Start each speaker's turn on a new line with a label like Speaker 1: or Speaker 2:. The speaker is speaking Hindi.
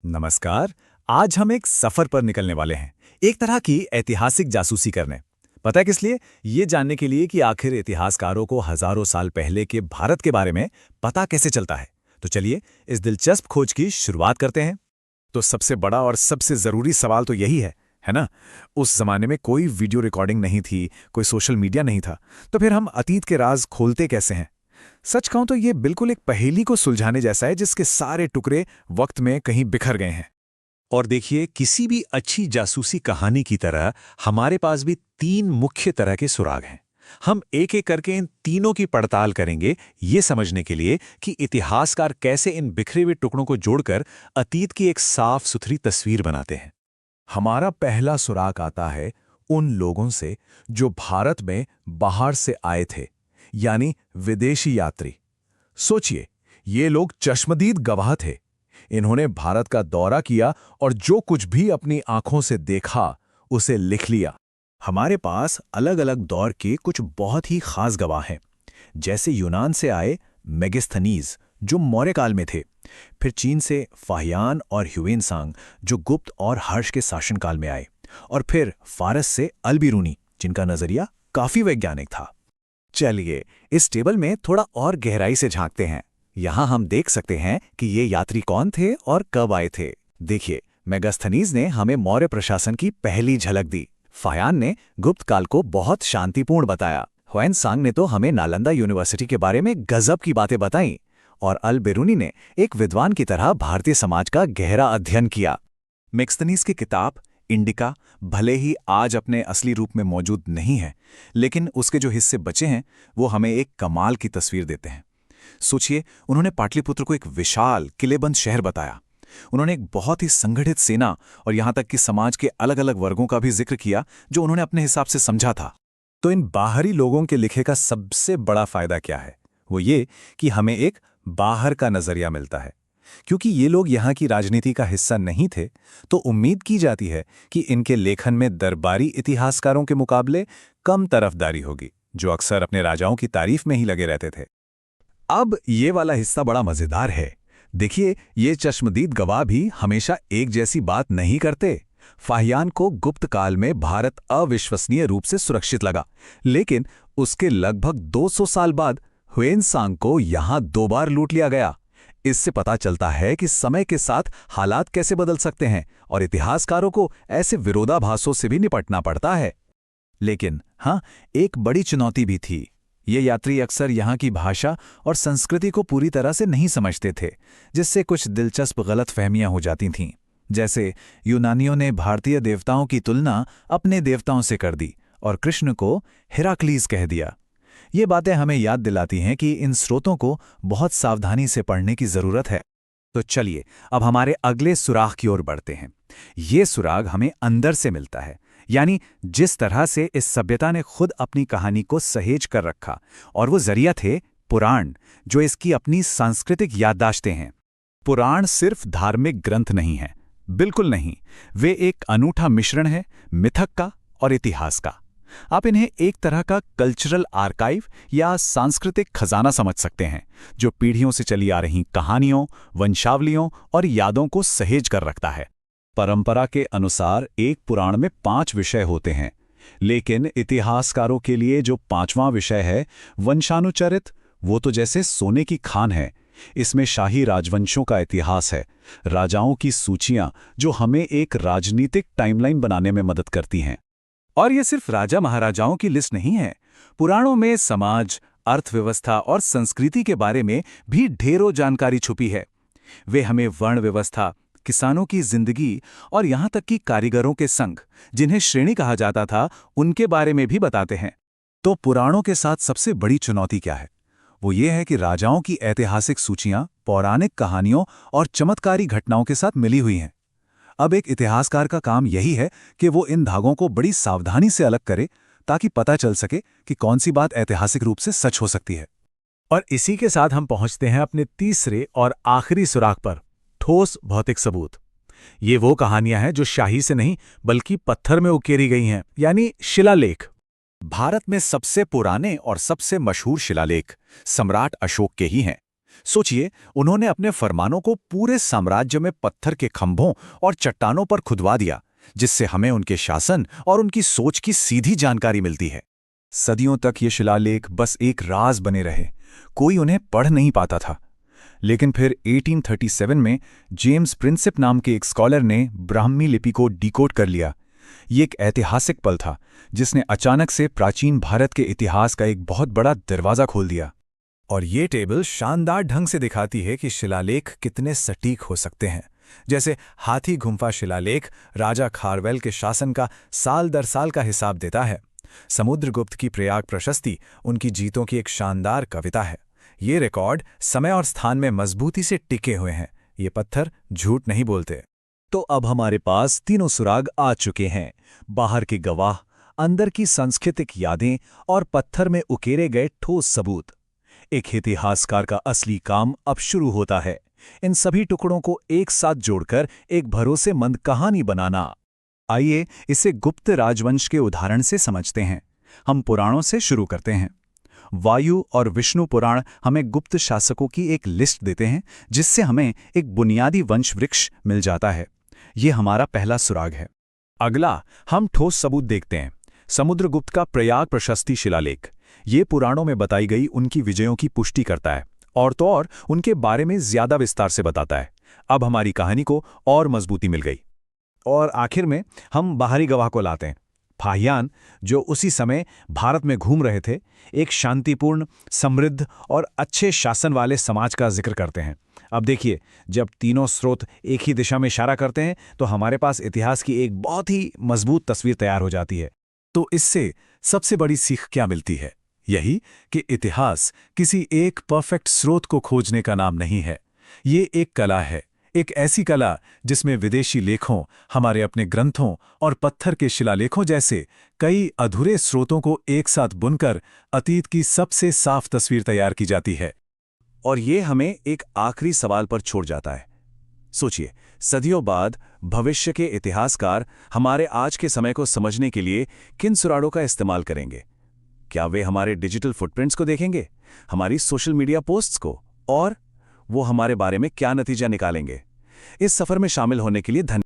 Speaker 1: नमस्कार। आज हम एक सफर पर निकलने वाले हैं, एक तरह की ऐतिहासिक जासूसी करने। पता है किस लिए? ये जानने के लिए कि आखिर इतिहासकारों को हजारों साल पहले के भारत के बारे में पता कैसे चलता है। तो चलिए इस दिलचस्प खोज की शुरुआत करते हैं। तो सबसे बड़ा और सबसे जरूरी सवाल तो यही है ना? उस जमाने में कोई वीडियो रिकॉर्डिंग नहीं थी, कोई सोशल मीडिया नहीं था, तो फिर हम अतीत के राज खोलते कैसे हैं? सच कहूं तो ये बिल्कुल एक पहेली को सुलझाने जैसा है, जिसके सारे टुकड़े वक्त में कहीं बिखर गए हैं।
Speaker 2: और देखिए, किसी भी अच्छी जासूसी कहानी की तरह हमारे पास भी तीन मुख्य तरह के सुराग हैं। हम एक एक करके इन तीनों की पड़ताल करेंगे, ये समझने के लिए कि इतिहासकार कैसे इन बिखरे हुए टुकड़ों को जोड़कर अतीत की एक साफ सुथरी तस्वीर बनाते हैं।
Speaker 1: हमारा पहला सुराग आता है उन लोगों से जो भारत में बाहर से आए थे, यानी विदेशी यात्री। सोचिए, ये लोग चश्मदीद गवाह थे। इन्होंने भारत का दौरा किया और जो कुछ भी अपनी आंखों से देखा उसे लिख लिया। हमारे पास अलग अलग दौर के कुछ बहुत ही खास गवाह हैं, जैसे यूनान से आए मेगिस्थनीज जो मौर्य काल में थे, फिर चीन से फाहियान और ह्यूएनसांग जो गुप्त और हर्ष के शासनकाल में आए, और फिर फारस से अल-बिरूनी जिनका नजरिया काफी वैज्ञानिक था। चलिए इस टेबल में थोड़ा और गहराई से झांकते हैं। यहाँ हम देख सकते हैं कि ये यात्री कौन थे और कब आए थे। देखिए, मेगास्थनीज ने हमें मौर्य प्रशासन की पहली झलक दी, फायान ने गुप्त काल को बहुत शांतिपूर्ण बताया, ह्वेनसांग ने तो हमें नालंदा यूनिवर्सिटी के बारे में गजब की बातें बताईं, और अल बेरूनी ने एक विद्वान की तरह भारतीय समाज का गहरा अध्ययन किया। मेगास्थनीज की किताब इंडिका भले ही आज अपने असली रूप में मौजूद नहीं है, लेकिन उसके जो हिस्से बचे हैं वो हमें एक कमाल की तस्वीर देते हैं। सोचिए, उन्होंने पाटलिपुत्र को एक विशाल किलेबंद शहर बताया। उन्होंने एक बहुत ही संगठित सेना और यहां तक कि समाज के अलग अलग वर्गों का भी जिक्र किया, जो उन्होंने अपने हिसाब से समझा था। तो इन बाहरी लोगों के लिखे का सबसे बड़ा फायदा क्या है? वो ये कि हमें एक बाहर का नजरिया मिलता है। क्योंकि ये लोग यहाँ की राजनीति का हिस्सा नहीं थे, तो उम्मीद की जाती है कि इनके लेखन में दरबारी इतिहासकारों के मुकाबले कम तरफदारी होगी, जो अक्सर अपने राजाओं की तारीफ में ही लगे रहते थे। अब ये वाला हिस्सा बड़ा मजेदार है। देखिए, ये चश्मदीद गवाह भी हमेशा एक जैसी बात नहीं करते। फाहियान को गुप्त काल में भारत अविश्वसनीय रूप से सुरक्षित लगा, लेकिन उसके लगभग 200 साल बाद ह्वेनसांग को यहां 2 बार लूट लिया गया। इससे पता चलता है कि समय के साथ हालात कैसे बदल सकते हैं और इतिहासकारों को ऐसे विरोधाभासों से भी निपटना पड़ता है। लेकिन हाँ, एक बड़ी चुनौती भी थी। ये यात्री अक्सर यहाँ की भाषा और संस्कृति को पूरी तरह से नहीं समझते थे, जिससे कुछ दिलचस्प गलतफहमियां हो जाती थीं। जैसे यूनानियों ने भारतीय देवताओं की तुलना अपने देवताओं से कर दी और कृष्ण को हेराक्लीस कह दिया। ये बातें हमें याद दिलाती हैं कि इन स्रोतों को बहुत सावधानी से पढ़ने की जरूरत है। तो चलिए अब हमारे अगले सुराग की ओर बढ़ते हैं। ये सुराग हमें अंदर से मिलता है, यानी जिस तरह से इस सभ्यता ने खुद अपनी कहानी को सहेज कर रखा, और वो जरिया थे पुराण, जो इसकी अपनी सांस्कृतिक याददाश्तें हैं। पुराण सिर्फ धार्मिक ग्रंथ नहीं है, बिल्कुल नहीं। वे एक अनूठा मिश्रण है मिथक का और इतिहास का। आप इन्हें एक तरह का कल्चरल आर्काइव या सांस्कृतिक खजाना समझ सकते हैं, जो पीढ़ियों से चली आ रही कहानियों, वंशावलियों और यादों को सहेज कर रखता है। परंपरा के अनुसार एक पुराण में 5 विषय होते हैं, लेकिन इतिहासकारों के लिए जो 5वां विषय है, वंशानुचरित, वो तो जैसे सोने की खान है। इसमें शाही राजवंशों का इतिहास है, राजाओं की सूचियां जो हमें एक राजनीतिक टाइमलाइन बनाने में मदद करती हैं। और ये सिर्फ राजा महाराजाओं की लिस्ट नहीं है। पुराणों में समाज, अर्थव्यवस्था और संस्कृति के बारे में भी ढेरों जानकारी छुपी है। वे हमें वर्ण व्यवस्था, किसानों की जिंदगी और यहाँ तक कि कारीगरों के संघ, जिन्हें श्रेणी कहा जाता था, उनके बारे में भी बताते हैं। तो पुराणों के साथ सबसे बड़ी चुनौती क्या है? वो ये है कि राजाओं की ऐतिहासिक सूचियां पौराणिक कहानियों और चमत्कारी घटनाओं के साथ मिली हुई हैं। अब एक इतिहासकार का काम यही है कि वो इन धागों को बड़ी सावधानी से अलग करे, ताकि पता चल सके कि कौन सी बात ऐतिहासिक रूप से सच हो सकती है। और इसी के साथ हम पहुंचते हैं अपने तीसरे और आखिरी सुराग पर, ठोस भौतिक सबूत। ये वो कहानियां हैं जो शाही से नहीं बल्कि पत्थर में उकेरी गई हैं, यानी शिलालेख। भारत में सबसे पुराने और सबसे मशहूर शिलालेख सम्राट अशोक के ही हैं।
Speaker 2: सोचिए, उन्होंने अपने फरमानों को पूरे साम्राज्य में पत्थर के खंभों और चट्टानों पर खुदवा दिया, जिससे हमें उनके शासन और उनकी सोच की सीधी जानकारी मिलती है।
Speaker 3: सदियों तक ये शिलालेख बस एक राज बने रहे, कोई उन्हें पढ़ नहीं पाता था। लेकिन फिर 1837 में जेम्स प्रिंसिप नाम के एक स्कॉलर ने ब्राह्मी लिपि को डिकोड कर लिया। ये एक ऐतिहासिक पल था जिसने अचानक से प्राचीन भारत के इतिहास का एक बहुत बड़ा दरवाज़ा खोल दिया।
Speaker 1: और ये टेबल शानदार ढंग से दिखाती है कि शिलालेख कितने सटीक हो सकते हैं। जैसे हाथी गुम्फा शिलालेख राजा खारवेल के शासन का साल दर साल का हिसाब देता है। समुद्रगुप्त की प्रयाग प्रशस्ति उनकी जीतों की एक शानदार कविता है। ये रिकॉर्ड समय और स्थान में मजबूती से टिके हुए हैं। ये पत्थर झूठ नहीं बोलते।
Speaker 2: तो अब हमारे पास तीनों सुराग आ चुके हैं, बाहर के गवाह, अंदर की सांस्कृतिक यादें और पत्थर में उकेरे गए ठोस सबूत। एक इतिहासकार का असली काम अब शुरू होता है, इन सभी टुकड़ों को एक साथ जोड़कर एक भरोसेमंद कहानी बनाना।
Speaker 3: आइए इसे गुप्त राजवंश के उदाहरण से समझते हैं। हम पुराणों से शुरू करते हैं। वायु और विष्णु पुराण हमें गुप्त शासकों की एक लिस्ट देते हैं, जिससे हमें एक बुनियादी वंश वृक्ष मिल जाता है। ये हमारा पहला सुराग है।
Speaker 2: अगला हम ठोस सबूत देखते हैं। समुद्रगुप्त का प्रयाग प्रशस्ति शिलालेख, ये पुराणों में बताई गई उनकी विजयों की पुष्टि करता है और तो और उनके बारे में ज्यादा विस्तार से बताता है। अब हमारी कहानी को और मजबूती मिल गई। और आखिर में हम बाहरी गवाह को लाते हैं, फाहियान, जो उसी समय भारत में घूम रहे थे, एक शांतिपूर्ण, समृद्ध और अच्छे शासन वाले समाज का जिक्र करते हैं। अब देखिए, जब तीनों स्रोत एक ही दिशा में इशारा करते हैं तो हमारे पास इतिहास की एक बहुत ही मजबूत तस्वीर तैयार हो जाती है।
Speaker 1: तो इससे सबसे बड़ी सीख क्या मिलती है? यही कि इतिहास किसी एक परफेक्ट स्रोत को खोजने का नाम नहीं है। ये एक कला है, एक ऐसी कला जिसमें विदेशी लेखों, हमारे अपने ग्रंथों और पत्थर के शिलालेखों जैसे कई अधूरे स्रोतों को एक साथ बुनकर अतीत की सबसे साफ तस्वीर तैयार की जाती है।
Speaker 2: और ये हमें एक आखिरी सवाल पर छोड़ जाता है। सोचिए, सदियों बाद भविष्य के इतिहासकार हमारे आज के समय को समझने के लिए किन सुरागों का इस्तेमाल करेंगे? क्या वे हमारे डिजिटल फुटप्रिंट्स को देखेंगे, हमारी सोशल मीडिया पोस्ट्स को, और वो हमारे बारे में क्या नतीजा निकालेंगे? इस सफर में शामिल होने के लिए धन्यवाद।